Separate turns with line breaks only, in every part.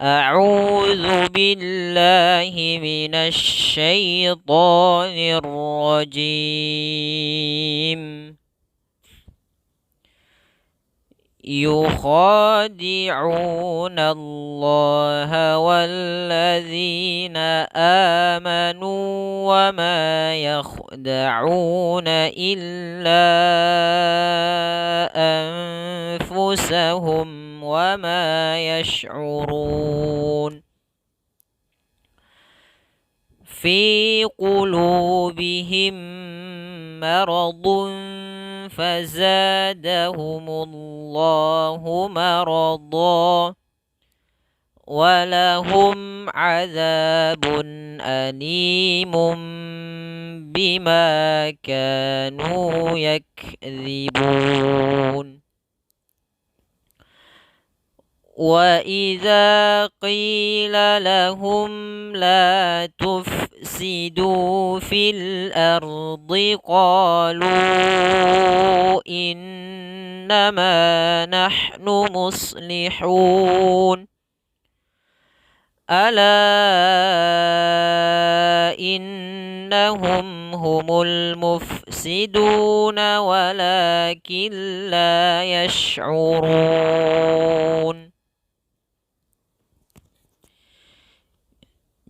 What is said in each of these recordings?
أعوذ بالله من الشيطان الرجيم يخادعون الله والذين آمنوا وما يخدعون إلا أنفسهم وما يشعرون في قلوبهم مرض فزادهم الله مرضا ولهم عذاب أليم بما كانوا يكذبون وإذا قيل لهم لا تفسدوا في الأرض قالوا إنما نحن مصلحون ألا إنهم هم المفسدون ولكن لا يشعرون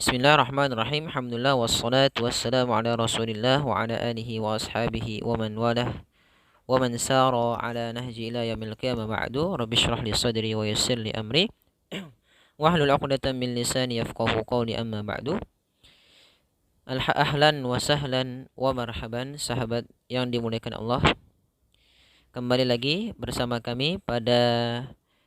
Bismillahirrahmanirrahim. Alhamdulillah wassalatu wassalamu ala Rasulillah wa ala alihi wa ashabihi wa man walah wa man sara ala nahji ila yaumil qiyamah ba'du. Rabbi shrah li sadri wa yassir li amri wahlul 'uqdatam min lisani yafqahu qawli amma ba'du. Ahlan wa sahlan wa marhaban sahabat yang dimuliakan Allah. Kembali lagi bersama kami pada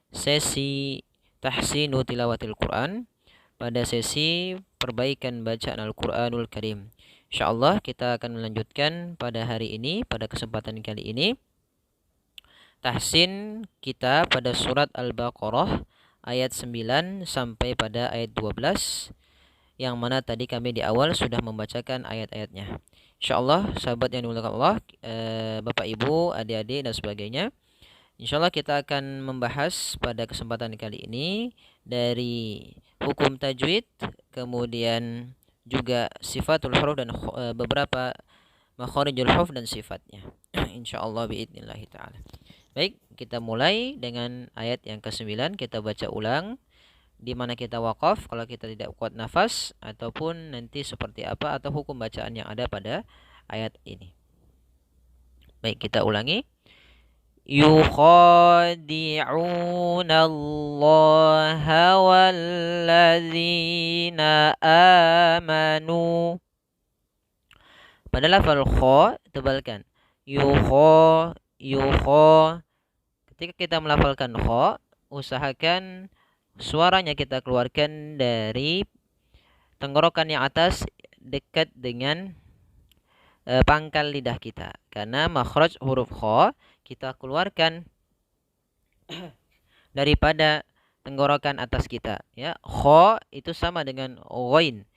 sesi tahsinu tilawatil Quran, pada sesi perbaikan bacaan Al-Quranul Karim. InsyaAllah kita akan melanjutkan pada hari ini, pada kesempatan kali ini, tahsin kita pada surat Al-Baqarah ayat 9 sampai pada ayat 12, yang mana tadi kami di awal sudah membacakan ayat-ayatnya. InsyaAllah sahabat yang dimuliakan Allah, Bapak Ibu, adik-adik dan sebagainya, InsyaAllah kita akan membahas pada kesempatan kali ini dari hukum tajwid, kemudian juga sifatul huruf dan beberapa makharijul huruf dan sifatnya. Insyaallah biidznillah taala. Baik, kita mulai dengan ayat yang ke-9. Kita baca ulang di mana kita wakaf kalau kita tidak kuat nafas, ataupun nanti seperti apa atau hukum bacaan yang ada pada ayat ini. Baik, kita ulangi. يخادعون الله والذين آمنوا. Pada lafal kha tebalkan. Yukha. Ketika kita melafalkan kha, usahakan suaranya kita keluarkan dari tenggorokan yang atas dekat dengan pangkal lidah kita, karena makhraj huruf kha kita keluarkan daripada tenggorokan atas kita, ya. Kha itu sama dengan ghain,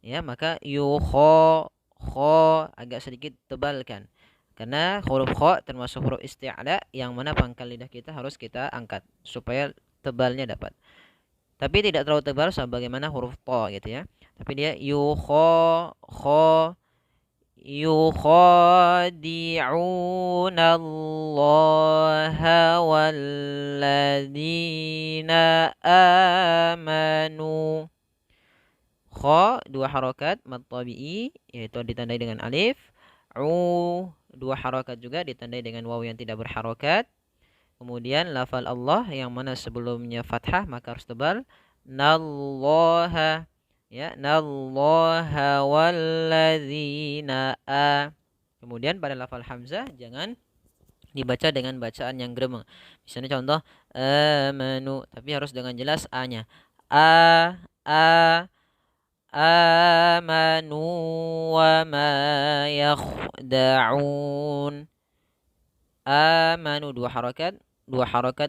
ya, maka yukha, kha agak sedikit tebalkan, karena huruf kha termasuk huruf isti'la yang mana pangkal lidah kita harus kita angkat supaya tebalnya dapat, tapi tidak terlalu tebal sebagaimana huruf ta gitu, ya. Tapi dia yukha, kha, يخادعون الله والذين آمنوا. Kha dua harakat mad tabi'i, yaitu ditandai dengan alif. U dua harakat juga ditandai dengan waw yang tidak berharakat. Kemudian lafal Allah yang mana sebelumnya fathah maka harus tebal. Nallaha, ya, nallaha walladzina a. Kemudian pada lafal hamzah jangan dibaca dengan bacaan yang gremeng. Misalnya contoh amanu, tapi harus dengan jelas a-nya. Amanu wa ma yakhda'un. Amanu dua harakat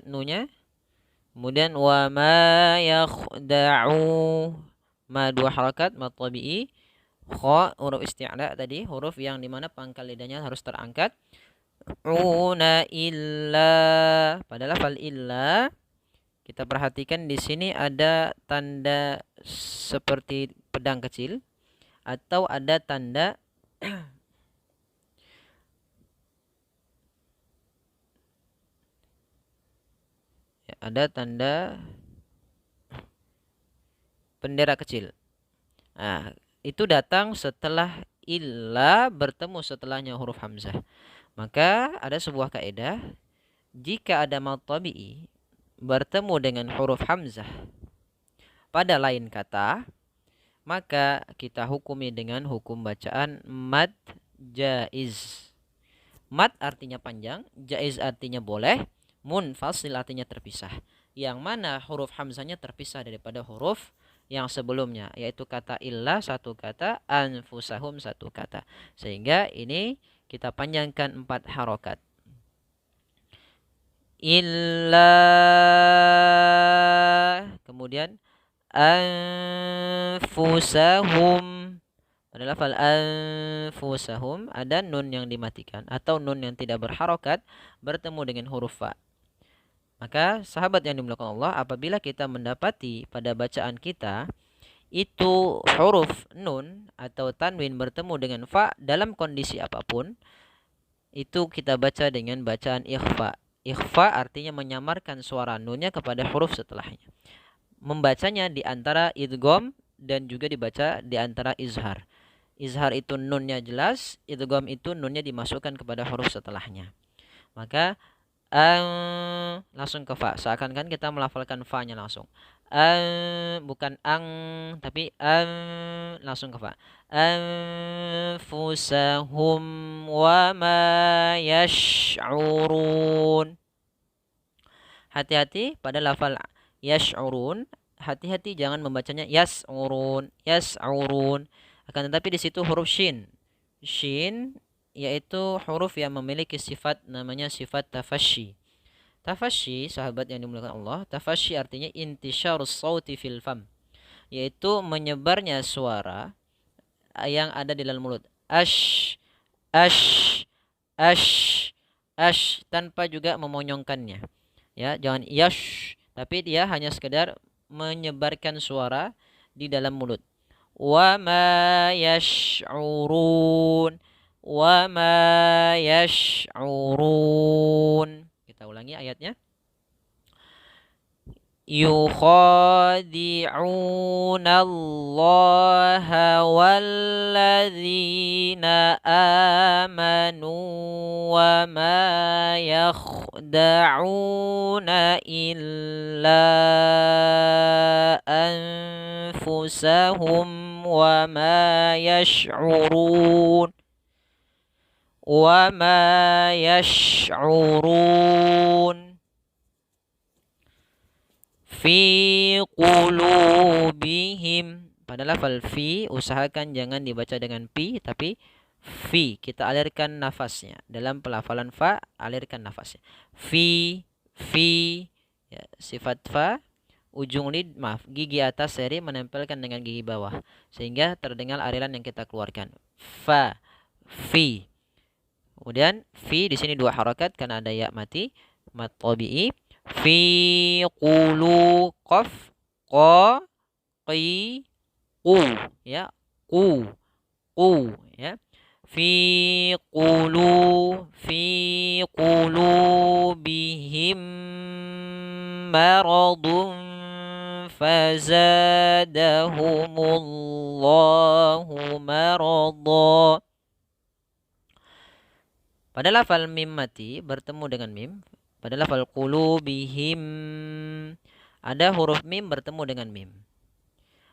nunya. Kemudian wa ma yakhda'u, ma dua harakat mad tabi'i. Kha huruf isti'la tadi, huruf yang dimana pangkal lidahnya harus terangkat. Una illa, pada lafal illa Kita perhatikan di sini ada tanda seperti pedang kecil atau ada tanda ada tanda bendera kecil. Nah, itu datang setelah illa bertemu setelahnya huruf hamzah. Maka ada sebuah kaidah, jika ada mad tabi'i bertemu dengan huruf hamzah pada lain kata, maka kita hukumi dengan hukum bacaan mad jaiz. Mad artinya panjang, jaiz artinya boleh, munfasil artinya terpisah. Yang mana huruf hamzahnya terpisah daripada huruf yang sebelumnya, yaitu kata illa satu kata, anfusahum satu kata. Sehingga ini kita panjangkan 4 harokat. Illa, kemudian anfusahum. Pada lafal anfusahum ada nun yang dimatikan atau nun yang tidak berharokat bertemu dengan huruf fa. Maka sahabat yang dimuliakan Allah, apabila kita mendapati pada bacaan kita itu huruf nun atau tanwin bertemu dengan fa dalam kondisi apapun, itu kita baca dengan bacaan ikhfa. Ikhfa artinya menyamarkan suara nunnya kepada huruf setelahnya. Membacanya di antara idgham dan juga dibaca di antara izhar. Izhar itu nunnya jelas, idgham itu nunnya dimasukkan kepada huruf setelahnya. Maka langsung ke fa, seakan-akan kita melafalkan fa-nya langsung. Bukan tapi langsung ke fa. Anfusahum wa ma yash'urun. Hati-hati pada lafal yash'urun, hati-hati jangan membacanya yas'urun, yas'urun. Akan tetapi di situ huruf shin. Shin yaitu huruf yang memiliki sifat namanya sifat tafashi. Tafashi, sahabat yang dimuliakan Allah, tafashi artinya intisyarus sauti fil fam, yaitu menyebarnya suara yang ada di dalam mulut. Ash, ash, ash, ash, tanpa juga memonyongkannya. Ya, jangan yash, tapi dia hanya sekedar menyebarkan suara di dalam mulut. Wa ma yash'urun, wa ma yash'urun. Kita ulangi ayatnya. يخادعون الله والذين آمنوا وما يخدعون إلا أنفسهم وما يشعرون وما يشعرون fi qulubihim. Pada lafal fi usahakan jangan dibaca dengan pi tapi fi, kita alirkan nafasnya. Dalam pelafalan fa alirkan nafasnya. Fi ya, sifat fa ujung lid gigi atas seri menempelkan dengan gigi bawah sehingga terdengar aliran yang kita keluarkan. Fa, fi. Kemudian fi di sini 2 harakat karena ada ya mati, mat tabi'i. Fi qulu qaf qa qi qu, ya, qu ya. Fi qulubihim maradun fazadahumullahu marada. Pada lafal mim mati bertemu dengan mim. Pada lafal qulubihim ada huruf mim bertemu dengan mim.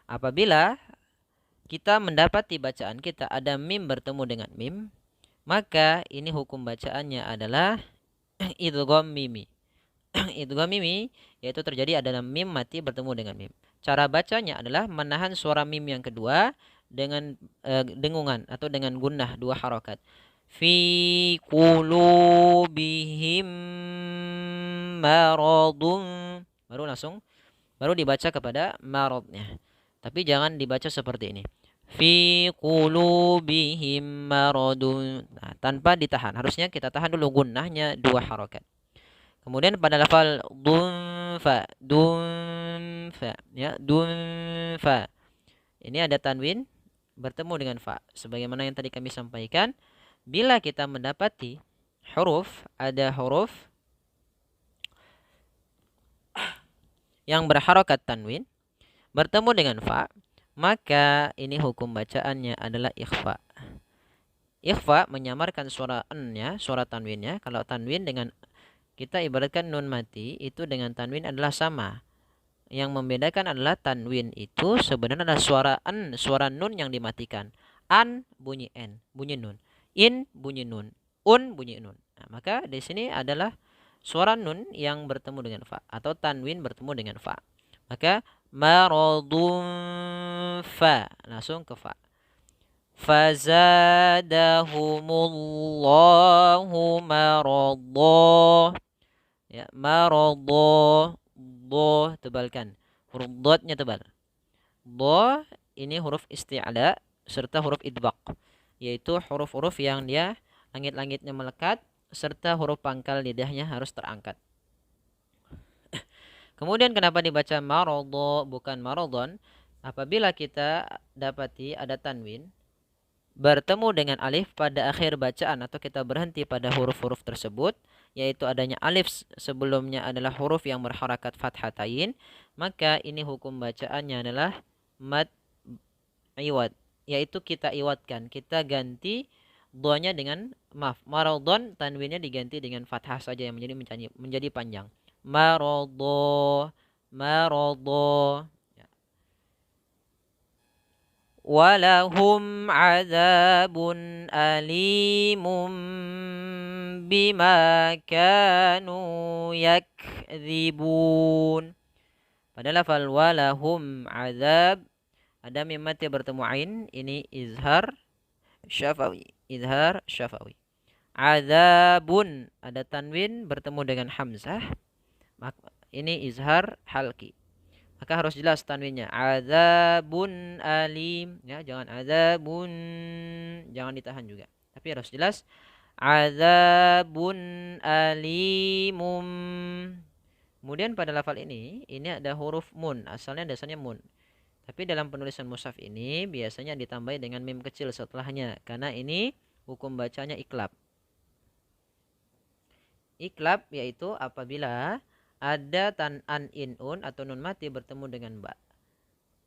Apabila kita mendapati bacaan kita ada mim bertemu dengan mim, maka ini hukum bacaannya adalah idgham mimi. Idgham mimi yaitu terjadi adalah mim mati bertemu dengan mim. Cara bacanya adalah menahan suara mim yang kedua dengan dengungan atau dengan gunnah 2 harakat. Fi qulubihim maradun, baru dibaca kepada maradnya. Tapi jangan dibaca seperti ini. Fi qulubihim maradun. Nah, tanpa ditahan. Harusnya kita tahan dulu gunnahnya 2 harakat. Kemudian pada lafal dunfa, ya, dunfa. Ini ada tanwin bertemu dengan fa. Sebagaimana yang tadi kami sampaikan, bila kita mendapati ada huruf yang berharokat tanwin bertemu dengan fa, maka ini hukum bacaannya adalah ikhfa. Ikhfa menyamarkan suara n-nya, suara tanwinnya. Kalau tanwin dengan kita ibaratkan nun mati, itu dengan tanwin adalah sama. Yang membedakan adalah tanwin itu sebenarnya adalah suara n, suara nun yang dimatikan. An bunyi n, bunyi nun. In bunyi nun. Un bunyi nun. Nah, maka di sini adalah suara nun yang bertemu dengan fa atau tanwin bertemu dengan fa. Maka maradun fa, langsung ke fa. Fazadahumullahu maradha. Ya, maradha. Dha tebalkan. Huruf dotnya tebal. Dha ini huruf isti'la serta huruf idbaq, yaitu huruf-huruf yang dia langit-langitnya melekat serta huruf pangkal lidahnya harus terangkat. Kemudian kenapa dibaca maradha bukan maradhon? Apabila kita dapati ada tanwin bertemu dengan alif pada akhir bacaan atau kita berhenti pada huruf-huruf tersebut, yaitu adanya alif sebelumnya adalah huruf yang berharakat fathatain, maka ini hukum bacaannya adalah mad iwad, yaitu kita iwadkan, kita ganti doanya dengan maradhon, tanwinnya diganti dengan fathah saja yang menjadi panjang. Maradha, maradha. Walahum azabun alimum bima kanu yakdzibun. Pada lafal walahum azab ada mim mati bertemu ain, ini izhar syafawi, izhar syafawi. Azabun ada tanwin bertemu dengan hamzah, ini izhar halki. Maka harus jelas tanwinnya. Azabun alim. Ya, jangan azabun. Jangan ditahan juga. Tapi harus jelas. Azabun alimum. Kemudian pada lafal ini ada huruf mun. Asalnya dasarnya mun. Tapi dalam penulisan mushaf ini biasanya ditambah dengan mim kecil setelahnya. Karena ini hukum bacanya iklab. Iklab yaitu apabila ada an in un atau nun mati bertemu dengan ba,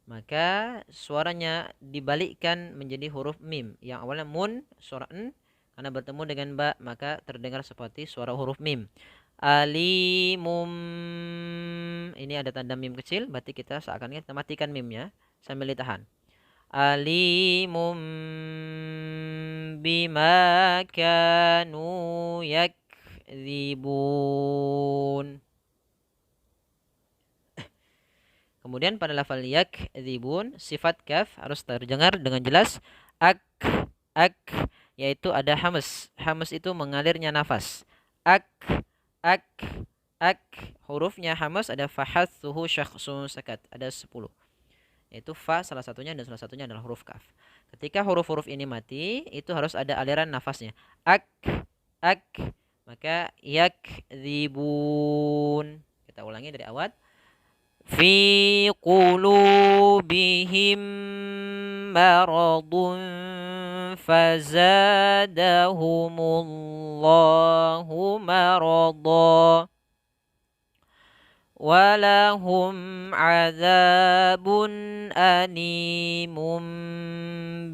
maka suaranya dibalikkan menjadi huruf mim. Yang awalnya mun, suara n, karena bertemu dengan ba maka terdengar seperti suara huruf mim. Alimum, ini ada tanda mim kecil, berarti kita seakan kita matikan mimnya sambil ditahan. Alimum bima kanu yakdzibun. Kemudian pada lafal yakdzibun, sifat kaf harus terdengar dengan jelas. Ak, yaitu ada hamas. Hamas itu mengalirnya nafas. Ak, ak. Hurufnya hamas ada fahathuhu syakhsun sakat. Ada 10. Yaitu fa salah satunya dan salah satunya adalah huruf kaf. Ketika huruf-huruf ini mati, itu harus ada aliran nafasnya. Ak. Maka yakdzibun. Kita ulangi dari awal. Fi qulubihim maradun fazadahumullahu maradha walahum azabun animum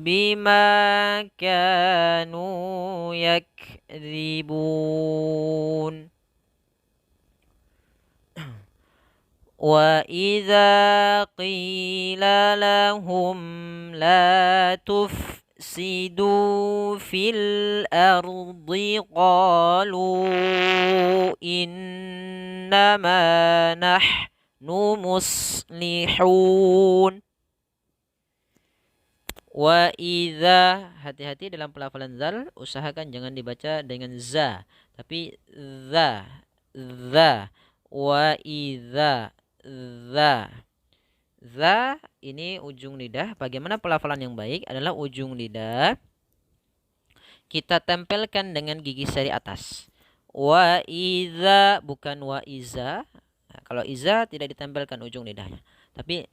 bima kanu yakdzibun. وَإِذَا قِيلَ لَهُمْ لَا تُفْسِدُوا فِي الْأَرْضِ قَالُوا إِنَّمَا نَحْنُ مُصْلِحُونَ. وَإِذَا, hati-hati dalam pelafalan zal, usahakan jangan dibaca dengan za, tapi za. وَإِذَا, za ini ujung lidah. Bagaimana pelafalan yang baik adalah ujung lidah kita tempelkan dengan gigi seri atas. Wa iza, bukan wa iza. Nah, kalau iza tidak ditempelkan ujung lidahnya, tapi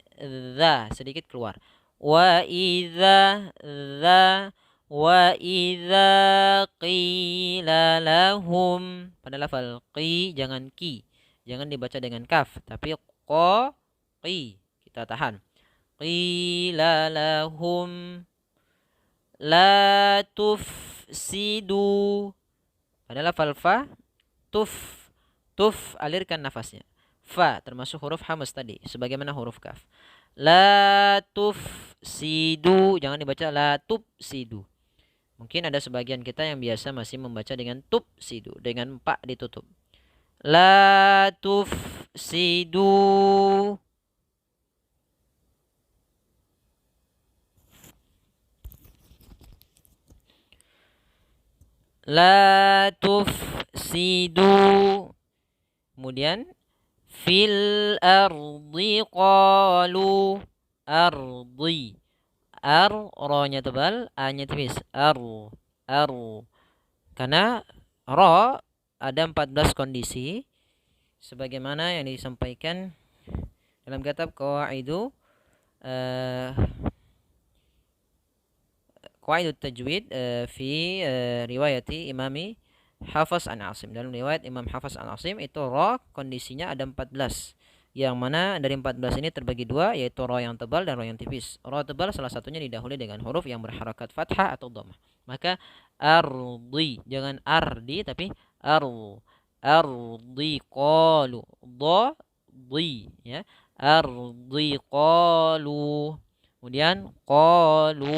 za sedikit keluar. Wa iza za, wa iza qila lahum. Pada lafal qi jangan ki, jangan dibaca dengan kaf, tapi qi kita tahan. Qila lahum la tufsidu. Pada lafal fa, tuf alirkan nafasnya. Fa termasuk huruf hamas tadi, sebagaimana huruf kaf. La tufsidu, jangan dibaca la tufsidu. Mungkin ada sebagian kita yang biasa masih membaca dengan tufsidu, dengan pa ditutup. La tufsidu. La tufsidu. Kemudian fil ardi qalu. Ardi. Ro-nya tebal, a-nya tipis. Karena ro ada 14 kondisi sebagaimana yang disampaikan dalam kitab Qawaidut Tajwid fi riwayati Imami Hafiz an Asim. Dalam riwayat Imam Hafiz an Asim itu ro kondisinya ada 14. Yang mana dari 14 ini terbagi dua, yaitu ro yang tebal dan ro yang tipis. Ro tebal salah satunya didahului dengan huruf yang berharakat fathah atau dhammah. Maka ardi, jangan ardi tapi ardi qalu, di ya. Ardi qalu. Kemudian qalu,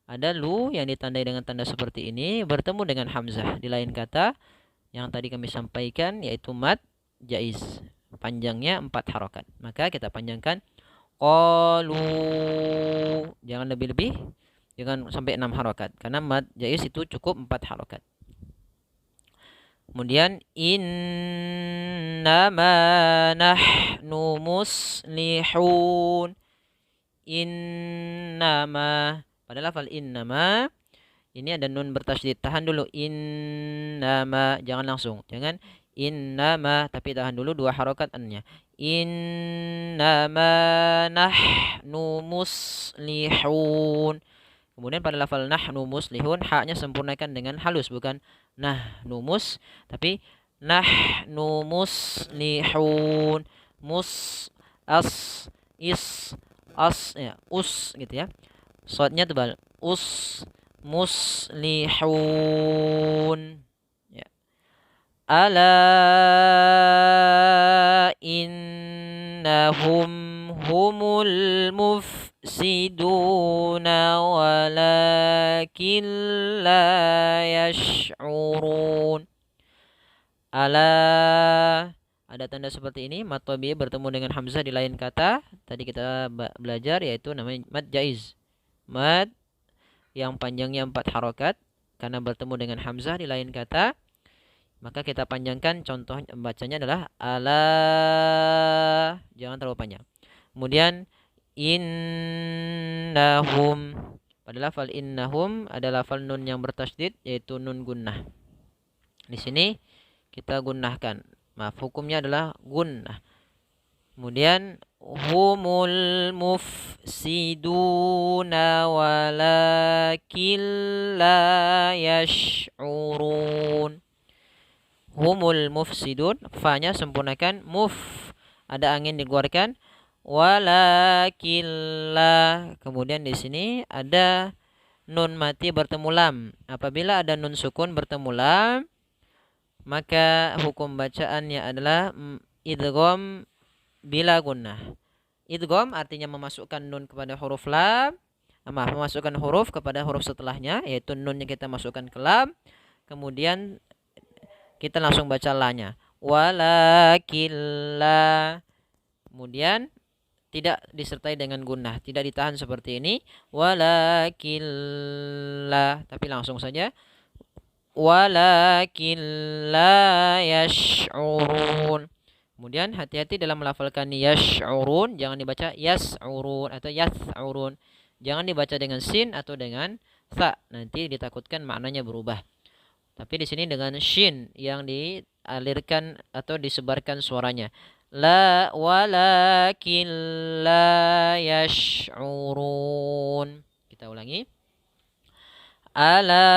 ada lu yang ditandai dengan tanda seperti ini bertemu dengan hamzah di lain kata yang tadi kami sampaikan, yaitu mad jaiz, panjangnya 4 harokat. Maka kita panjangkan qalu, jangan lebih-lebih, jangan sampai 6 harokat, karena mad jaiz itu cukup 4 harokat. Kemudian innama nahnu muslihun. Innama, pada lafal innama ini ada nun bertasydid, tahan dulu. Innama, jangan langsung, jangan innama, tapi tahan dulu 2 harokat an-nya. Innama nahnu muslihun. Kemudian pada lafal nahnu muslihun, haknya sempurnakan dengan halus, bukan nahnu mus, tapi nahnu muslihun. Mus, as, is, as ya, us gitu ya. Shadnya tebal. Us, muslihun. Ya. Ala innahum humul mufsiduna walakin la yash'urun. Ala, ada tanda seperti ini, mad tabi'i bertemu dengan hamzah di lain kata. Tadi kita belajar, yaitu namanya mad jaiz. Mad yang panjangnya 4 harokat karena bertemu dengan hamzah di lain kata, maka kita panjangkan. Contoh bacanya adalah ala, jangan terlalu panjang. Kemudian innahum, pada lafal innahum ada lafal nun yang bertasydid, yaitu nun gunnah. Di sini kita gunnahkan, maaf, hukumnya adalah gunnah. Kemudian humul mufsiduna walakin la yash'urun. Humul mufsidun, fa-nya sempurnakan, muf ada angin dikeluarkan, walakin la. Kemudian di sini ada nun mati bertemu lam. Apabila ada nun sukun bertemu lam, maka hukum bacaannya adalah idgham bila gunnah. Idgham artinya memasukkan nun kepada huruf lam, memasukkan huruf kepada huruf setelahnya, yaitu nunnya kita masukkan ke lam, kemudian kita langsung baca la-nya. Walakin la. Kemudian tidak disertai dengan gunnah, tidak ditahan seperti ini. Walakin la, tapi langsung saja. Walakin la yash'urun. Kemudian hati-hati dalam melafalkan yash'urun, jangan dibaca yas'urun atau yath'urun. Jangan dibaca dengan sin atau dengan tha, nanti ditakutkan maknanya berubah. Tapi di sini dengan shin yang dialirkan atau disebarkan suaranya. La walakin la yash'urun. Kita ulangi. Ala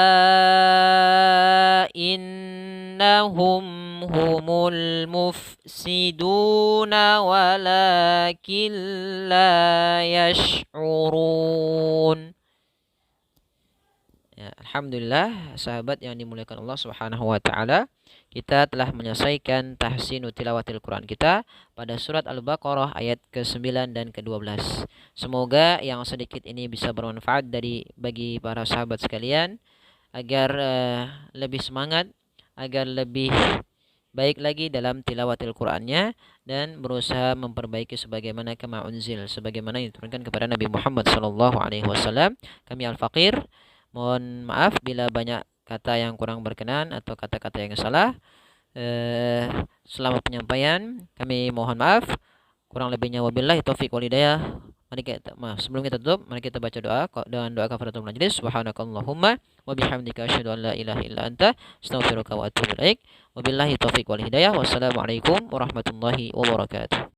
innahum humul mufsiduna walakin la yash'urun. Ya, alhamdulillah sahabat yang dimuliakan Allah Subhanahu wa taala, kita telah menyelesaikan tahsinu tilawatil Quran kita pada surat Al-Baqarah ayat ke-9 dan ke-12. Semoga yang sedikit ini bisa bermanfaat bagi para sahabat sekalian agar lebih semangat, agar lebih baik lagi dalam tilawatil Qur'annya dan berusaha memperbaiki sebagaimana kama unzil, sebagaimana yang diturunkan kepada Nabi Muhammad sallallahu alaihi wasallam. Kami Al-Faqir mohon maaf bila banyak kata yang kurang berkenan atau kata-kata yang salah. Selamat penyampaian. Kami mohon maaf. Kurang lebihnya wabillahi taufik wal hidayah. Sebelum kita tutup, mari kita baca doa dengan doa kafaratul majlis. Subhanakallahumma wa bihamdika asyhadu an la ilaha illa anta astaghfiruka wa atubu ilaik. Wabillahi taufik wal hidayah. Wassalamualaikum warahmatullahi wabarakatuh.